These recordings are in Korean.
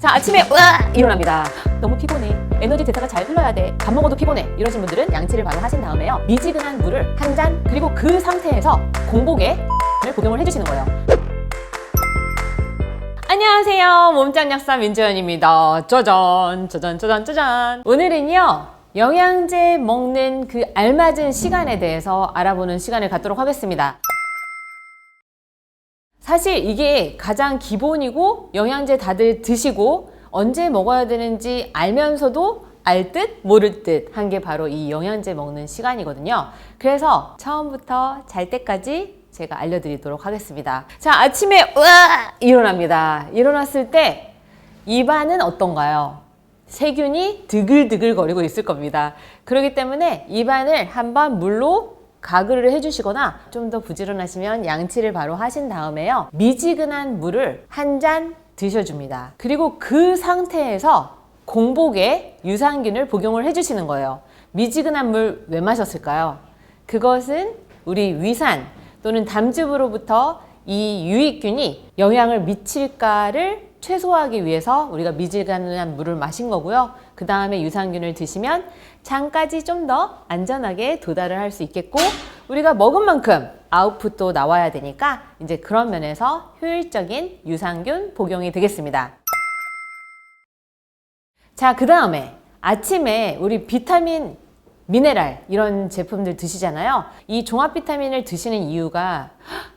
자, 아침에 일어납니다. 너무 피곤해. 에너지 대사가 잘 흘러야 돼. 밥 먹어도 피곤해. 이러신 분들은 양치를 바로 하신 다음에요. 미지근한 물을 한 잔, 그리고 그 상태에서 공복에 복용을 해주시는 거예요. 안녕하세요. 몸짱 약사 민지연입니다. 짜잔, 짜잔, 짜잔, 짜잔. 오늘은요, 영양제 먹는 그 알맞은 시간에 대해서 알아보는 시간을 갖도록 하겠습니다. 사실 이게 가장 기본이고 영양제 다들 드시고 언제 먹어야 되는지 알면서도 알 듯 모를 듯 한 게 바로 이 영양제 먹는 시간이거든요. 그래서 처음부터 잘 때까지 제가 알려드리도록 하겠습니다. 자, 아침에 일어납니다. 일어났을 때 입안은 어떤가요? 세균이 드글드글 거리고 있을 겁니다. 그렇기 때문에 입안을 한번 물로 가글을 해주시거나 좀 더 부지런하시면 양치를 바로 하신 다음에요. 미지근한 물을 한 잔 드셔줍니다. 그리고 그 상태에서 공복에 유산균을 복용을 해주시는 거예요. 미지근한 물 왜 마셨을까요? 그것은 우리 위산 또는 담즙으로부터 이 유익균이 영향을 미칠까를 최소화하기 위해서 우리가 미지근한 물을 마신 거고요. 그 다음에 유산균을 드시면 장까지 좀 더 안전하게 도달을 할 수 있겠고, 우리가 먹은 만큼 아웃풋도 나와야 되니까 이제 그런 면에서 효율적인 유산균 복용이 되겠습니다. 자, 그 다음에 아침에 우리 비타민, 미네랄 이런 제품들 드시잖아요. 이 종합 비타민을 드시는 이유가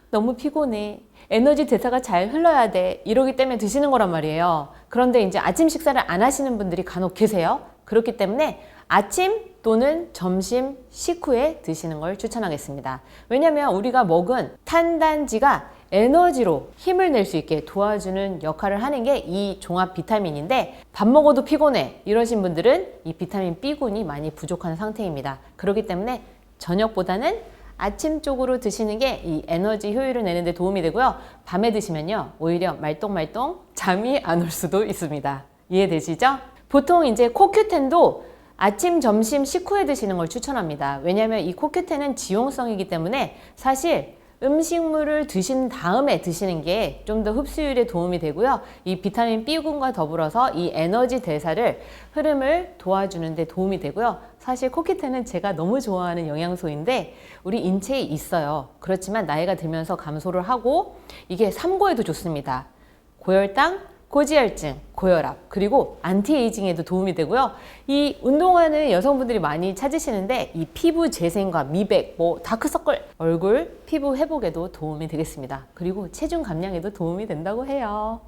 너무 피곤해, 에너지 대사가 잘 흘러야 돼, 이러기 때문에 드시는 거란 말이에요. 그런데 이제 아침 식사를 안 하시는 분들이 간혹 계세요. 그렇기 때문에 아침 또는 점심 식후에 드시는 걸 추천하겠습니다. 왜냐하면 우리가 먹은 탄단지가 에너지로 힘을 낼 수 있게 도와주는 역할을 하는 게 이 종합 비타민인데, 밥 먹어도 피곤해 이러신 분들은 이 비타민 B군이 많이 부족한 상태입니다. 그렇기 때문에 저녁보다는 아침 쪽으로 드시는 게 이 에너지 효율을 내는 데 도움이 되고요. 밤에 드시면요, 오히려 말똥말똥 잠이 안 올 수도 있습니다. 이해되시죠? 보통 이제 코큐텐도 아침, 점심, 식후에 드시는 걸 추천합니다. 왜냐하면 이 코큐텐은 지용성이기 때문에 사실 음식물을 드신 다음에 드시는 게 좀 더 흡수율에 도움이 되고요. 이 비타민 B군과 더불어서 이 에너지 대사를, 흐름을 도와주는 데 도움이 되고요. 사실 코큐텐은 제가 너무 좋아하는 영양소인데 우리 인체에 있어요. 그렇지만 나이가 들면서 감소를 하고 이게 삼고에도 좋습니다. 고혈당, 고지혈증, 고혈압, 그리고 안티에이징에도 도움이 되고요. 이 운동하는 여성분들이 많이 찾으시는데 이 피부 재생과 미백, 다크서클, 얼굴, 피부 회복에도 도움이 되겠습니다. 그리고 체중 감량에도 도움이 된다고 해요.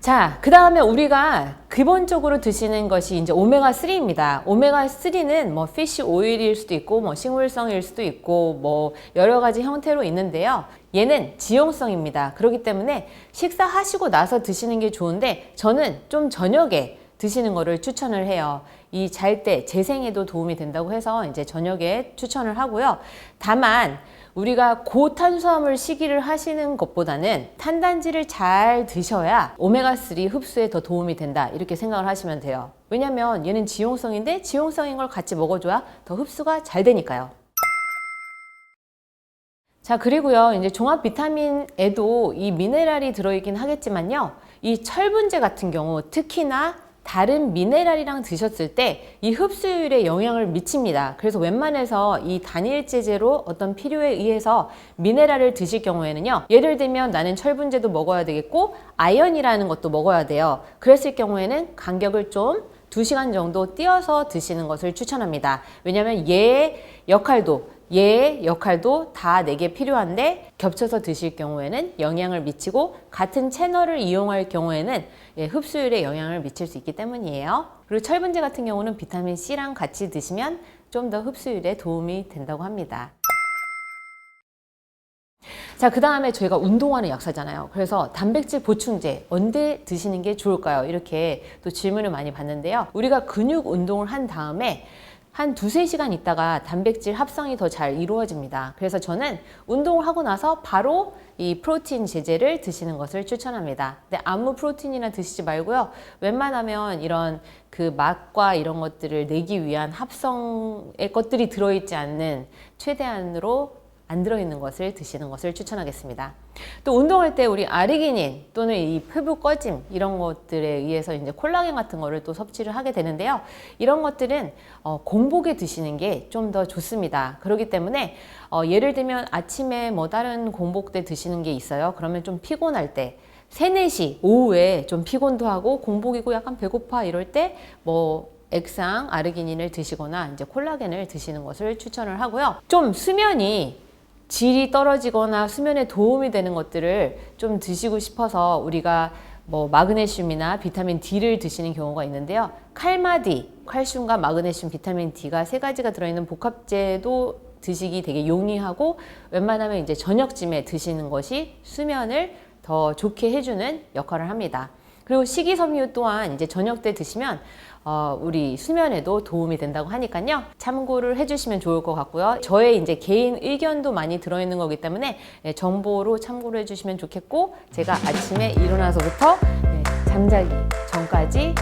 자, 그 다음에 우리가 기본적으로 드시는 것이 이제 오메가3입니다. 오메가3는 피쉬 오일일 수도 있고, 식물성일 수도 있고, 여러 가지 형태로 있는데요. 얘는 지용성입니다. 그렇기 때문에 식사하시고 나서 드시는 게 좋은데, 저는 좀 저녁에 드시는 거를 추천을 해요. 이 잘 때 재생에도 도움이 된다고 해서 이제 저녁에 추천을 하고요. 다만 우리가 고탄수화물 식이를 하시는 것보다는 탄단지를 잘 드셔야 오메가3 흡수에 더 도움이 된다, 이렇게 생각을 하시면 돼요. 왜냐면 얘는 지용성인데 지용성인 걸 같이 먹어줘야 더 흡수가 잘 되니까요. 자, 그리고요, 이제 종합 비타민에도 이 미네랄이 들어있긴 하겠지만요, 이 철분제 같은 경우 특히나 다른 미네랄이랑 드셨을 때 이 흡수율에 영향을 미칩니다. 그래서 웬만해서 이 단일제제로 어떤 필요에 의해서 미네랄을 드실 경우에는요, 예를 들면 나는 철분제도 먹어야 되겠고 아연이라는 것도 먹어야 돼요. 그랬을 경우에는 간격을 좀 2시간 정도 띄어서 드시는 것을 추천합니다. 왜냐하면 얘의 역할도 다 내게 필요한데 겹쳐서 드실 경우에는 영향을 미치고, 같은 채널을 이용할 경우에는 흡수율에 영향을 미칠 수 있기 때문이에요. 그리고 철분제 같은 경우는 비타민 C랑 같이 드시면 좀 더 흡수율에 도움이 된다고 합니다. 자, 그 다음에 저희가 운동하는 약사잖아요. 그래서 단백질 보충제 언제 드시는 게 좋을까요? 이렇게 또 질문을 많이 받는데요. 우리가 근육 운동을 한 다음에 한 2-3시간 있다가 단백질 합성이 더 잘 이루어집니다. 그래서 저는 운동을 하고 나서 바로 이 프로틴 제제를 드시는 것을 추천합니다. 근데 아무 프로틴이나 드시지 말고요. 웬만하면 이런 그 맛과 이런 것들을 내기 위한 합성의 것들이 들어있지 않는, 최대한으로 안 들어있는 것을 드시는 것을 추천하겠습니다. 또 운동할 때 우리 아르기닌 또는 이 피부 꺼짐 이런 것들에 의해서 이제 콜라겐 같은 거를 또 섭취를 하게 되는데요. 이런 것들은 공복에 드시는 게 좀 더 좋습니다. 그렇기 때문에 예를 들면 아침에 뭐 다른 공복 때 드시는 게 있어요. 그러면 좀 피곤할 때 3, 4시 오후에 좀 피곤도 하고 공복이고 약간 배고파 이럴 때 뭐 액상 아르기닌을 드시거나 이제 콜라겐을 드시는 것을 추천을 하고요. 좀 수면이 질이 떨어지거나 수면에 도움이 되는 것들을 좀 드시고 싶어서 우리가 뭐 마그네슘이나 비타민 D를 드시는 경우가 있는데요. 칼마디, 칼슘과 마그네슘, 비타민 D가 3가지가 들어있는 복합제도 드시기 되게 용이하고 웬만하면 이제 저녁쯤에 드시는 것이 수면을 더 좋게 해주는 역할을 합니다. 그리고 식이섬유 또한 이제 저녁 때 드시면 우리 수면에도 도움이 된다고 하니까요. 참고를 해주시면 좋을 것 같고요. 저의 이제 개인 의견도 많이 들어있는 거기 때문에 정보로 참고를 해주시면 좋겠고, 제가 아침에 일어나서부터 잠자기 전까지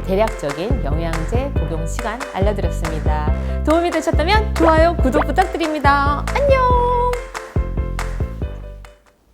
대략적인 영양제 복용 시간 알려드렸습니다. 도움이 되셨다면 좋아요, 구독 부탁드립니다. 안녕!